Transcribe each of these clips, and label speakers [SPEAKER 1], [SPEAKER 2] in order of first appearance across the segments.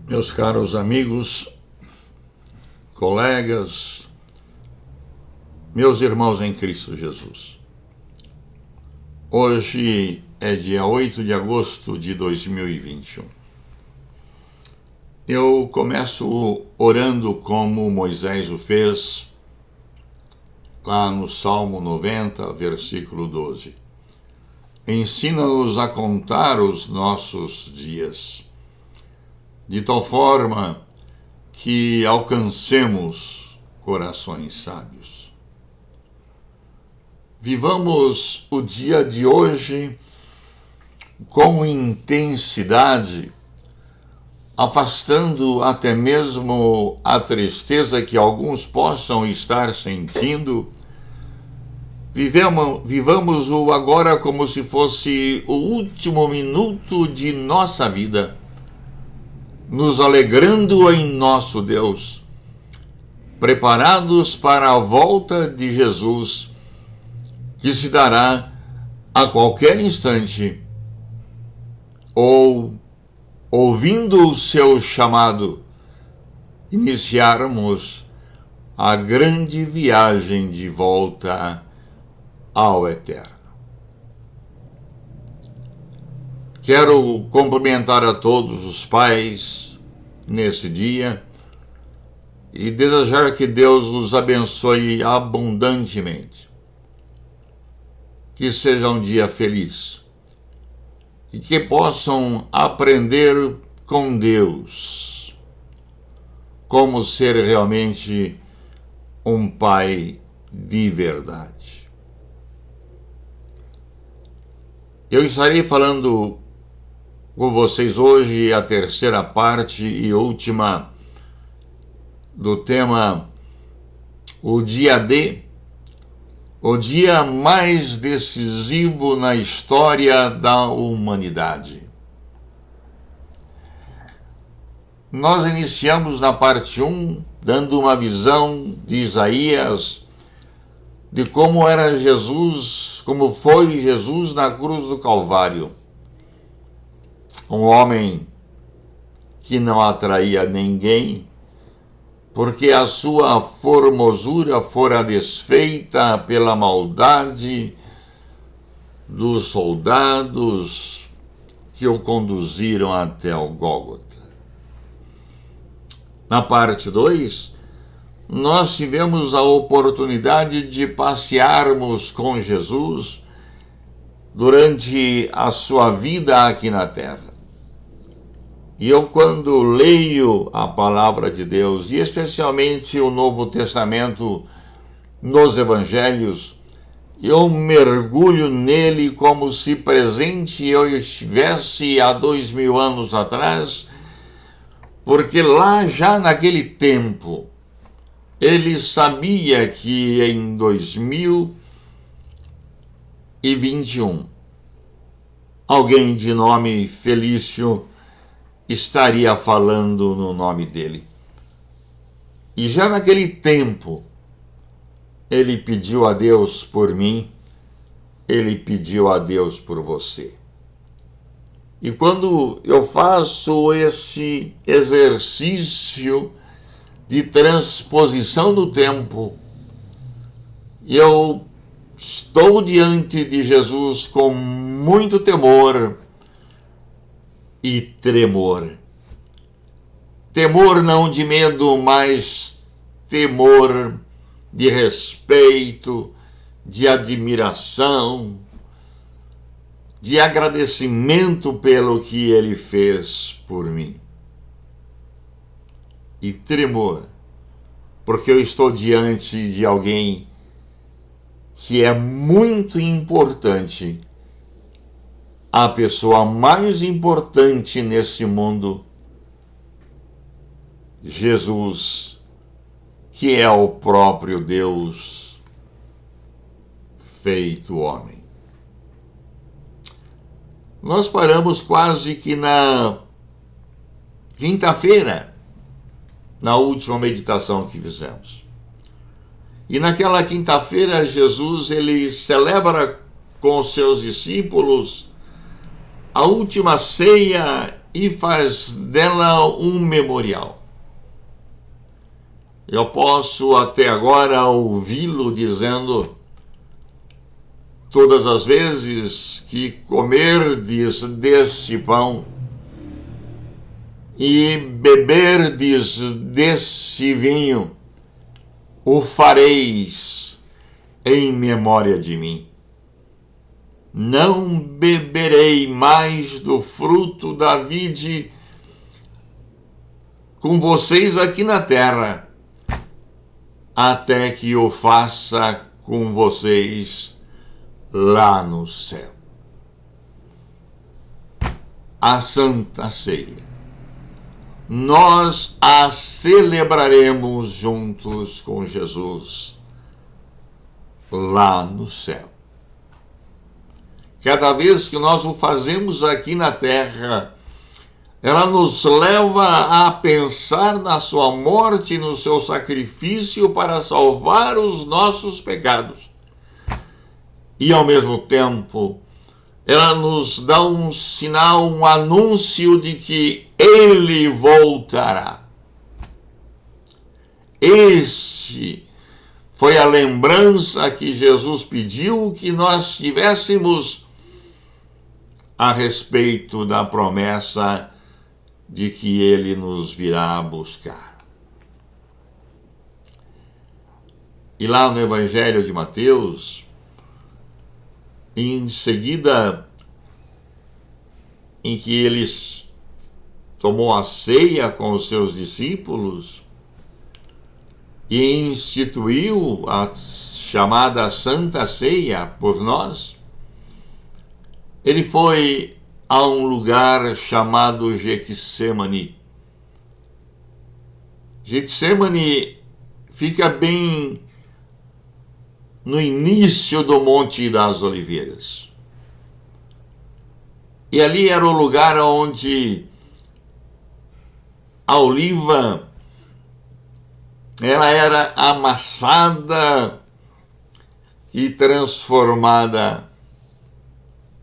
[SPEAKER 1] Meus caros amigos, colegas, meus irmãos em Cristo Jesus. Hoje é dia 8 de agosto de 2021. Eu começo orando como Moisés o fez, lá no Salmo 90, versículo 12. Ensina-nos a contar os nossos dias, de tal forma que alcancemos corações sábios. Vivamos o dia de hoje com intensidade, afastando até mesmo a tristeza que alguns possam estar sentindo. Vivamos o agora como se fosse o último minuto de nossa vida, nos alegrando em nosso Deus, preparados para a volta de Jesus, que se dará a qualquer instante, ou, ouvindo o seu chamado, iniciarmos a grande viagem de volta ao Eterno. Quero cumprimentar a todos os pais nesse dia e desejar que Deus os abençoe abundantemente. Que seja um dia feliz e que possam aprender com Deus como ser realmente um pai de verdade. Eu estarei falando com vocês hoje a terceira parte e última do tema O Dia D, o dia mais decisivo na história da humanidade. Nós iniciamos na parte 1, dando uma visão de Isaías, de como era Jesus, como foi Jesus na cruz do Calvário. Um homem que não atraía ninguém, porque a sua formosura fora desfeita pela maldade dos soldados que o conduziram até o Gólgota. Na parte 2, nós tivemos a oportunidade de passearmos com Jesus durante a sua vida aqui na terra. E eu, quando leio a palavra de Deus, e especialmente o Novo Testamento nos Evangelhos, eu mergulho nele como se presente eu estivesse há 2000 anos atrás, porque lá já naquele tempo, ele sabia que em 2021, alguém de nome Felício estaria falando no nome dele. E já naquele tempo, ele pediu a Deus por mim, ele pediu a Deus por você. E quando eu faço esse exercício de transposição do tempo, eu estou diante de Jesus com muito temor e tremor. Temor não de medo, mas temor de respeito, de admiração, de agradecimento pelo que ele fez por mim. E tremor, porque eu estou diante de alguém que é muito importante, a pessoa mais importante nesse mundo, Jesus, que é o próprio Deus feito homem. Nós paramos quase que na quinta-feira, na última meditação que fizemos. E naquela quinta-feira, Jesus ele celebra com seus discípulos a última ceia e faz dela um memorial. Eu posso até agora ouvi-lo dizendo: todas as vezes que comerdes deste pão e beberdes deste vinho, o fareis em memória de mim. Não beberei mais do fruto da vide com vocês aqui na terra, até que eu faça com vocês lá no céu. A Santa Ceia. Nós a celebraremos juntos com Jesus lá no céu. Cada vez que nós o fazemos aqui na terra, ela nos leva a pensar na sua morte e no seu sacrifício para salvar os nossos pecados. E, ao mesmo tempo, ela nos dá um sinal, um anúncio de que Ele voltará. Este foi a lembrança que Jesus pediu que nós tivéssemos a respeito da promessa de que Ele nos virá buscar. E lá no Evangelho de Mateus, em seguida em que Ele tomou a ceia com os seus discípulos e instituiu a chamada Santa Ceia por nós, Ele foi a um lugar chamado Getsêmani. Getsêmani fica bem no início do Monte das Oliveiras. E ali era o lugar onde a oliva ela era amassada e transformada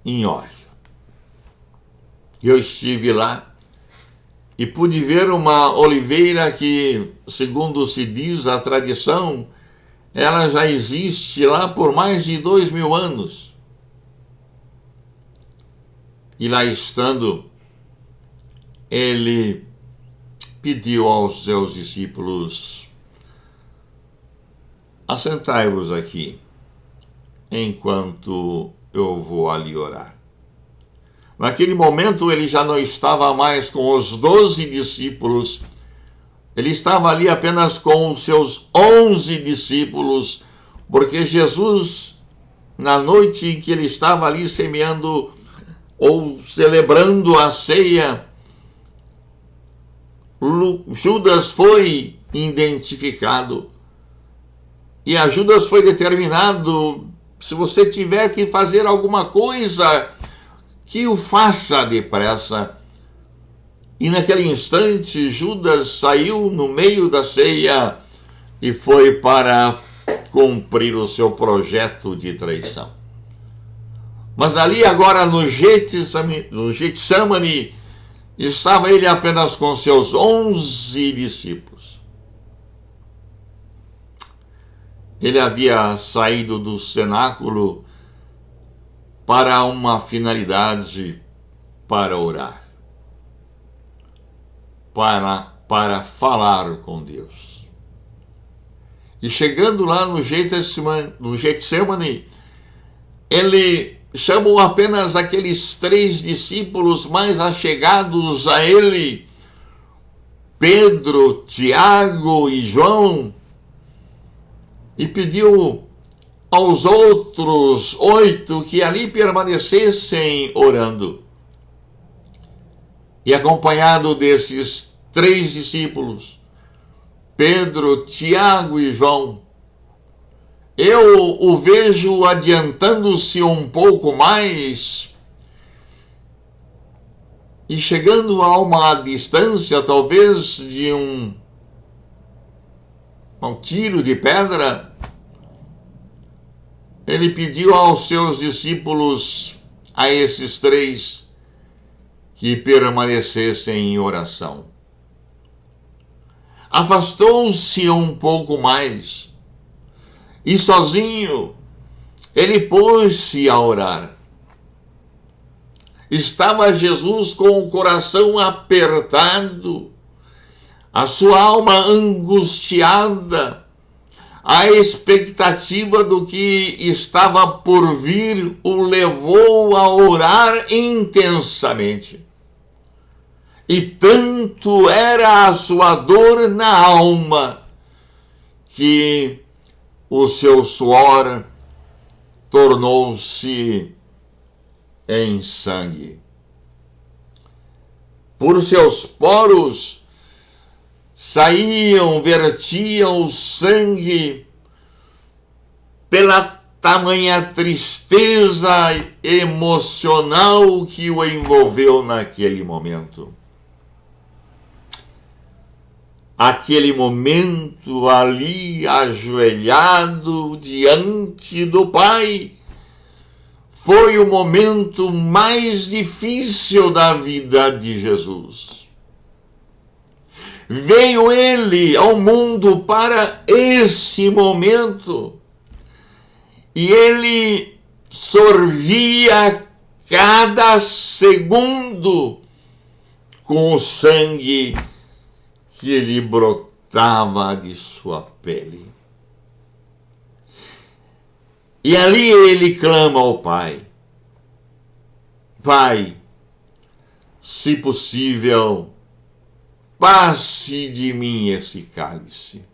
[SPEAKER 1] em óleo. Eu estive lá e pude ver uma oliveira que, segundo se diz a tradição, ela já existe lá por mais de 2000 anos. E lá estando, ele pediu aos seus discípulos: assentai-vos aqui, enquanto eu vou ali orar. Naquele momento ele já não estava mais com os 12 discípulos, ele estava ali apenas com os seus 11 discípulos, porque Jesus, na noite em que ele estava ali semeando ou celebrando a ceia, Judas foi identificado. E a Judas foi determinado: se você tiver que fazer alguma coisa, que o faça depressa. E naquele instante, Judas saiu no meio da ceia e foi para cumprir o seu projeto de traição. Mas ali agora no Getsemane, estava ele apenas com seus 11 discípulos. Ele havia saído do cenáculo para uma finalidade, para orar, para falar com Deus. E chegando lá no Getsemane, ele chamou apenas aqueles 3 discípulos mais achegados a ele, Pedro, Tiago e João, e pediu aos outros 8 que ali permanecessem orando. E acompanhado desses 3 discípulos, Pedro, Tiago e João, eu o vejo adiantando-se um pouco mais e chegando a uma distância talvez de um tiro de pedra. Ele pediu aos seus discípulos, a esses 3, que permanecessem em oração. Afastou-se um pouco mais e sozinho ele pôs-se a orar. Estava Jesus com o coração apertado, a sua alma angustiada. A expectativa do que estava por vir o levou a orar intensamente. E tanto era a sua dor na alma que o seu suor tornou-se em sangue. Por seus poros vertiam o sangue pela tamanha tristeza emocional que o envolveu naquele momento. Aquele momento ali, ajoelhado diante do Pai, foi o momento mais difícil da vida de Jesus. Veio ele ao mundo para esse momento e ele sorvia cada segundo com o sangue que lhe brotava de sua pele. E ali ele clama ao Pai: Pai, se possível, passe de mim esse cálice.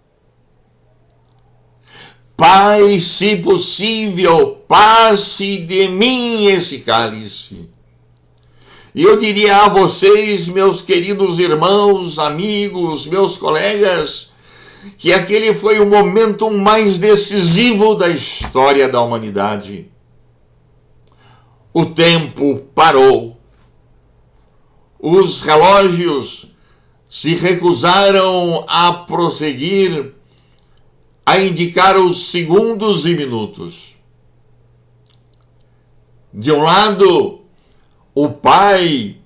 [SPEAKER 1] Pai, se possível, passe de mim esse cálice. E eu diria a vocês, meus queridos irmãos, amigos, meus colegas, que aquele foi o momento mais decisivo da história da humanidade. O tempo parou. Os relógios se recusaram a prosseguir, a indicar os segundos e minutos. De um lado, o Pai,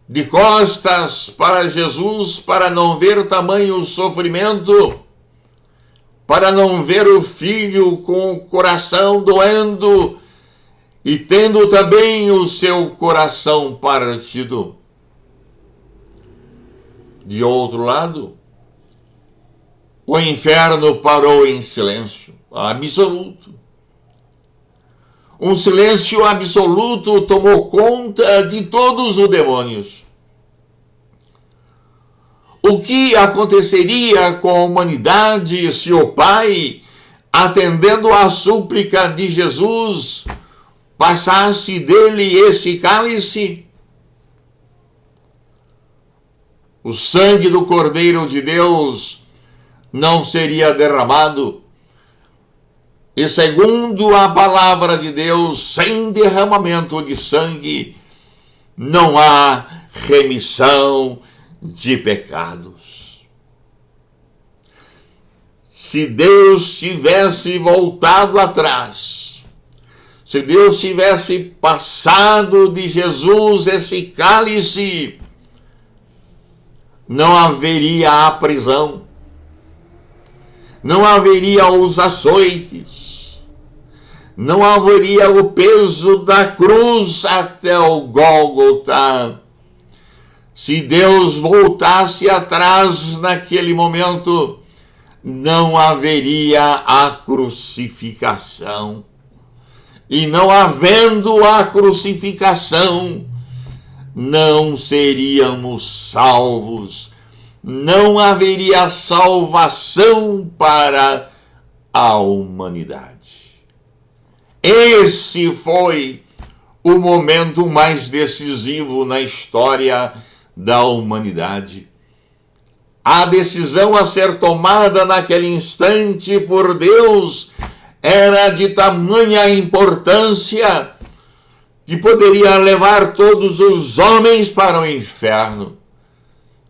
[SPEAKER 1] de costas para Jesus, para não ver tamanho sofrimento, para não ver o filho com o coração doendo e tendo também o seu coração partido. De outro lado, o inferno parou em silêncio absoluto. Um silêncio absoluto tomou conta de todos os demônios. O que aconteceria com a humanidade se o Pai, atendendo à súplica de Jesus, passasse dele esse cálice? O sangue do Cordeiro de Deus não seria derramado. E segundo a palavra de Deus, sem derramamento de sangue, não há remissão de pecados. Se Deus tivesse voltado atrás, se Deus tivesse passado de Jesus esse cálice, não haveria a prisão, não haveria os açoites, não haveria o peso da cruz até o Gólgota. Se Deus voltasse atrás naquele momento, não haveria a crucificação. E não havendo a crucificação, não seríamos salvos. Não haveria salvação para a humanidade. Esse foi o momento mais decisivo na história da humanidade. A decisão a ser tomada naquele instante por Deus era de tamanha importância que poderia levar todos os homens para o inferno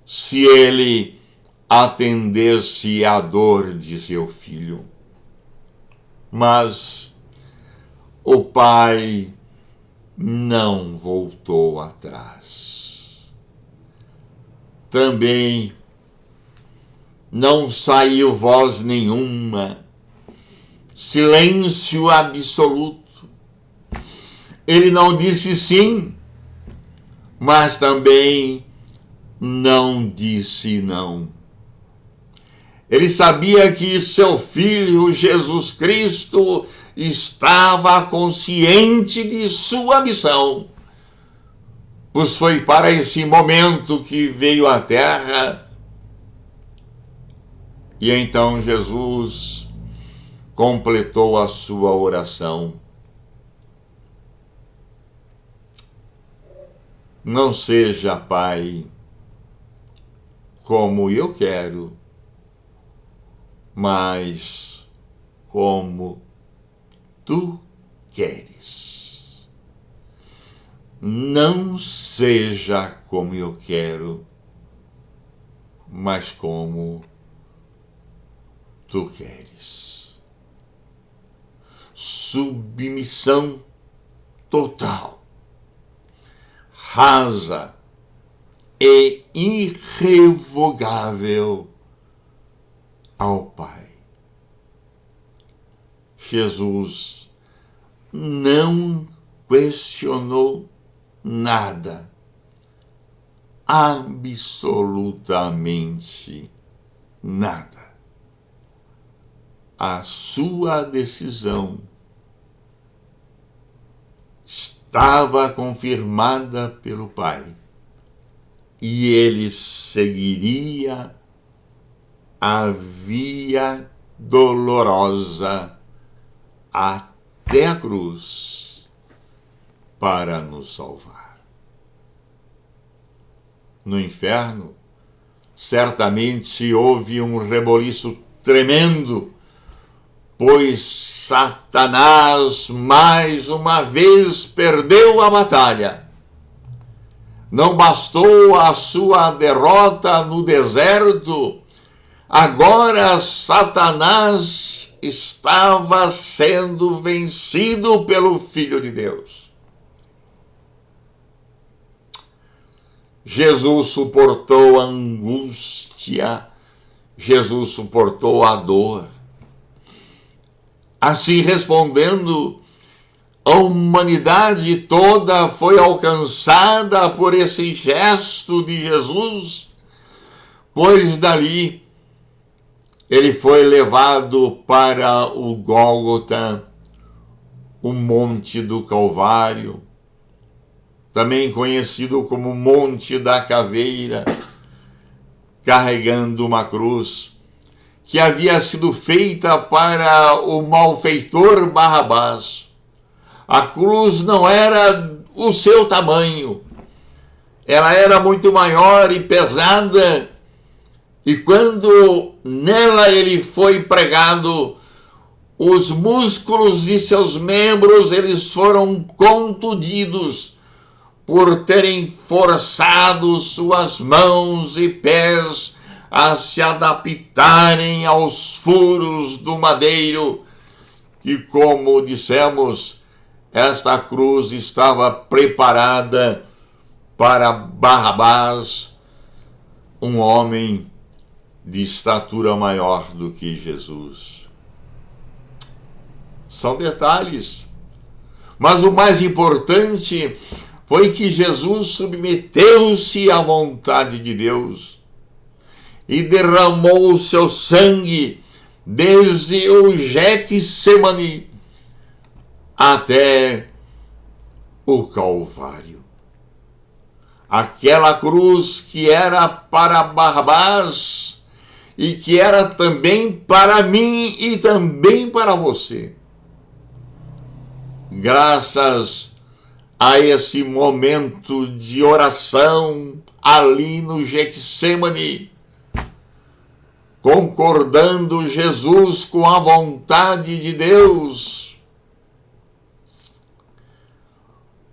[SPEAKER 1] se ele atendesse à dor de seu filho. Mas o Pai não voltou atrás. também não saiu voz nenhuma, silêncio absoluto. Ele não disse sim, mas também não disse não. Ele sabia que seu filho Jesus Cristo estava consciente de sua missão, pois foi para esse momento que veio à terra. E então Jesus completou a sua oração. Não seja, Pai, como eu quero, mas como tu queres. Não seja como eu quero, mas como tu queres. Submissão total, rasa e irrevogável ao Pai. Jesus não questionou nada, absolutamente nada. A sua decisão estava confirmada pelo Pai e ele seguiria a via dolorosa até a cruz para nos salvar. No inferno, certamente houve um reboliço tremendo, pois Satanás mais uma vez perdeu a batalha. Não bastou a sua derrota no deserto, agora Satanás estava sendo vencido pelo Filho de Deus. Jesus suportou a angústia, Jesus suportou a dor. Assim respondendo, a humanidade toda foi alcançada por esse gesto de Jesus, pois dali ele foi levado para o Gólgota, o Monte do Calvário, também conhecido como Monte da Caveira, carregando uma cruz que havia sido feita para o malfeitor Barrabás. A cruz não era o seu tamanho, ela era muito maior e pesada, e quando nela ele foi pregado, os músculos de seus membros eles foram contundidos por terem forçado suas mãos e pés a se adaptarem aos furos do madeiro, e como dissemos, esta cruz estava preparada para Barrabás, um homem de estatura maior do que Jesus. São detalhes, mas o mais importante foi que Jesus submeteu-se à vontade de Deus e derramou o seu sangue desde o Getsemane até o Calvário. Aquela cruz que era para Barrabás e que era também para mim e também para você. Graças a esse momento de oração ali no Getsemane, concordando Jesus com a vontade de Deus,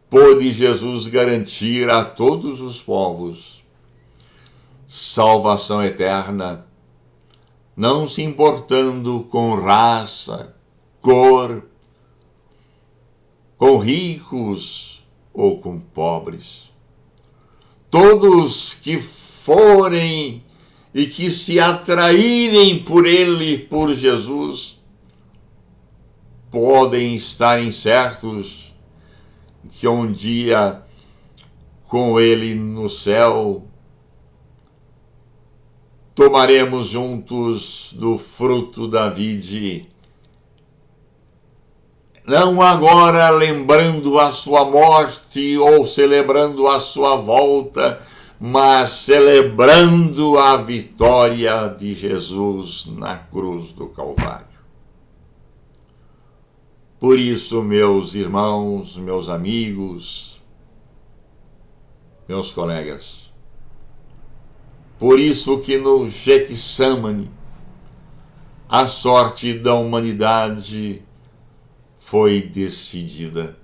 [SPEAKER 1] pôde Jesus garantir a todos os povos salvação eterna, não se importando com raça, cor, com ricos ou com pobres. todos que forem e que se atraírem por ele, por Jesus, podem estar certos que um dia, com ele no céu, tomaremos juntos do fruto da vide, não agora lembrando a sua morte ou celebrando a sua volta, mas celebrando a vitória de Jesus na cruz do Calvário. Por isso, meus irmãos, meus amigos, meus colegas, por isso que no Getsêmani a sorte da humanidade foi decidida.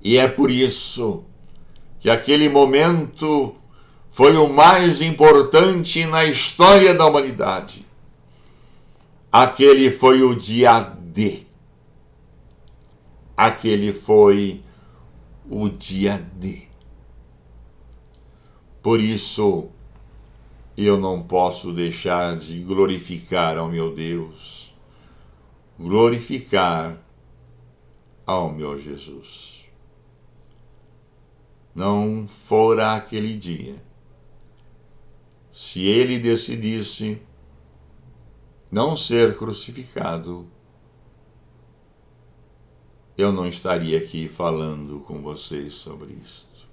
[SPEAKER 1] E é por isso que aquele momento foi o mais importante na história da humanidade. Aquele foi o dia D. Aquele foi o dia D. Por isso, eu não posso deixar de glorificar ao meu Deus, glorificar ao meu Jesus. Não fora aquele dia, se ele decidisse não ser crucificado, eu não estaria aqui falando com vocês sobre isto.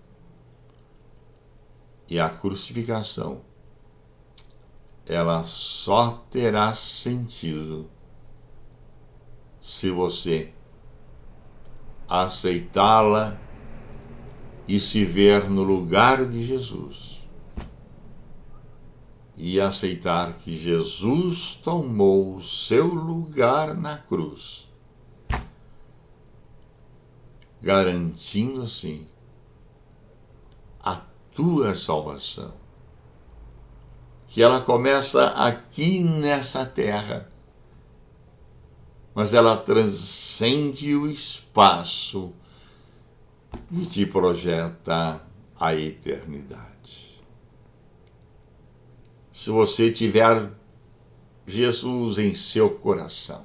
[SPEAKER 1] E a crucificação, ela só terá sentido se você aceitá-la e se ver no lugar de Jesus. E aceitar que Jesus tomou o seu lugar na cruz, garantindo assim a tua salvação, que ela começa aqui nessa terra, mas ela transcende o espaço e te projeta a eternidade. Se você tiver Jesus em seu coração,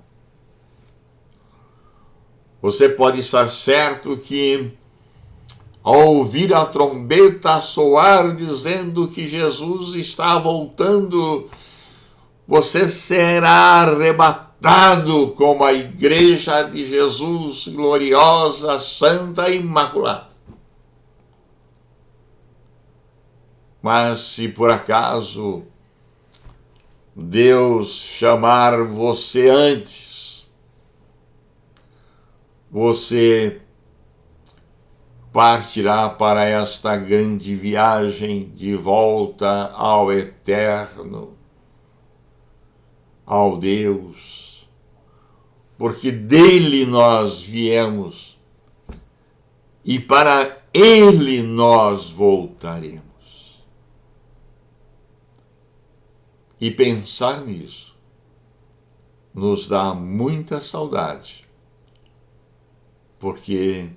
[SPEAKER 1] você pode estar certo que, ao ouvir a trombeta soar dizendo que Jesus está voltando, você será arrebatado como a igreja de Jesus, gloriosa, santa e imaculada. Mas se por acaso Deus chamar você antes, você partirá para esta grande viagem de volta ao eterno, ao Deus, porque dele nós viemos e para ele nós voltaremos. E pensar nisso nos dá muita saudade, porque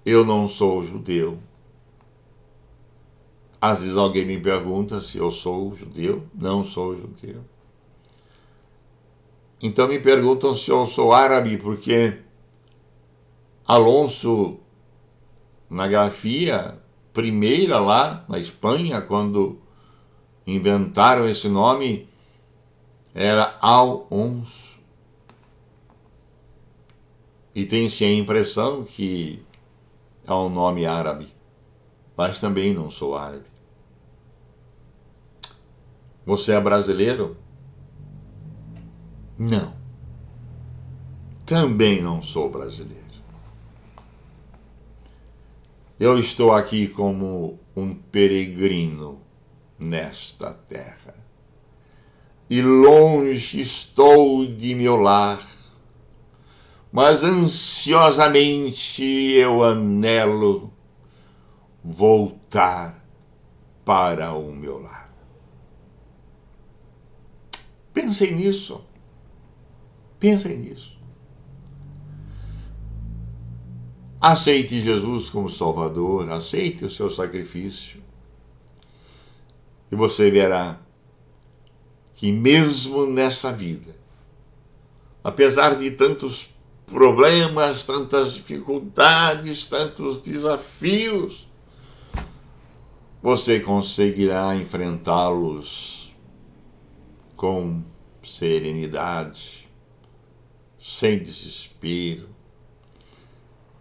[SPEAKER 1] eu não sou judeu. Às vezes alguém me pergunta se eu sou judeu. Não sou judeu. Então me perguntam se eu sou árabe, porque Alonso, na grafia primeira lá na Espanha, quando inventaram esse nome, era Al-Ons. E tem-se a impressão que é um nome árabe, mas também não sou árabe. Você é brasileiro? Não. Também não sou brasileiro. Eu estou aqui como um peregrino nesta terra. E longe estou de meu lar, mas ansiosamente eu anelo voltar para o meu lar. Pensem nisso. Pensem nisso. Aceite Jesus como Salvador, aceite o seu sacrifício. E você verá que mesmo nessa vida, apesar de tantos problemas, tantas dificuldades, tantos desafios, você conseguirá enfrentá-los com serenidade, sem desespero,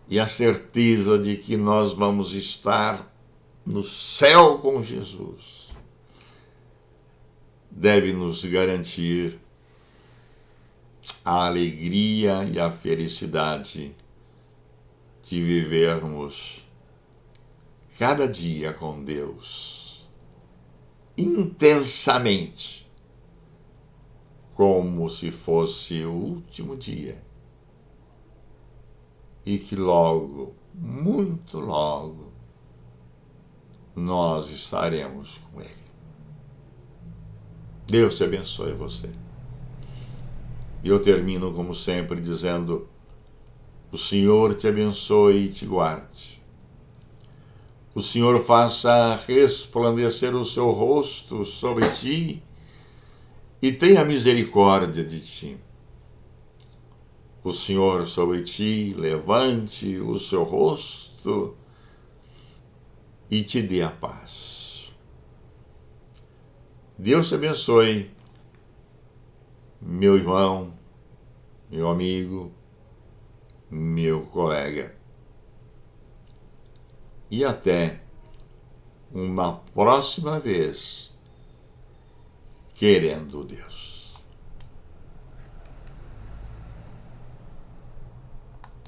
[SPEAKER 1] e a certeza de que nós vamos estar no céu com Jesus deve nos garantir a alegria e a felicidade de vivermos cada dia com Deus intensamente, como se fosse o último dia, e que logo, muito logo, nós estaremos com Ele. Deus te abençoe você. E eu termino, como sempre, dizendo: o Senhor te abençoe e te guarde. O Senhor faça resplandecer o seu rosto sobre ti e tenha misericórdia de ti. O Senhor sobre ti levante o seu rosto e te dê a paz. Deus te abençoe, meu irmão, meu amigo, meu colega. E até uma próxima vez, querendo Deus.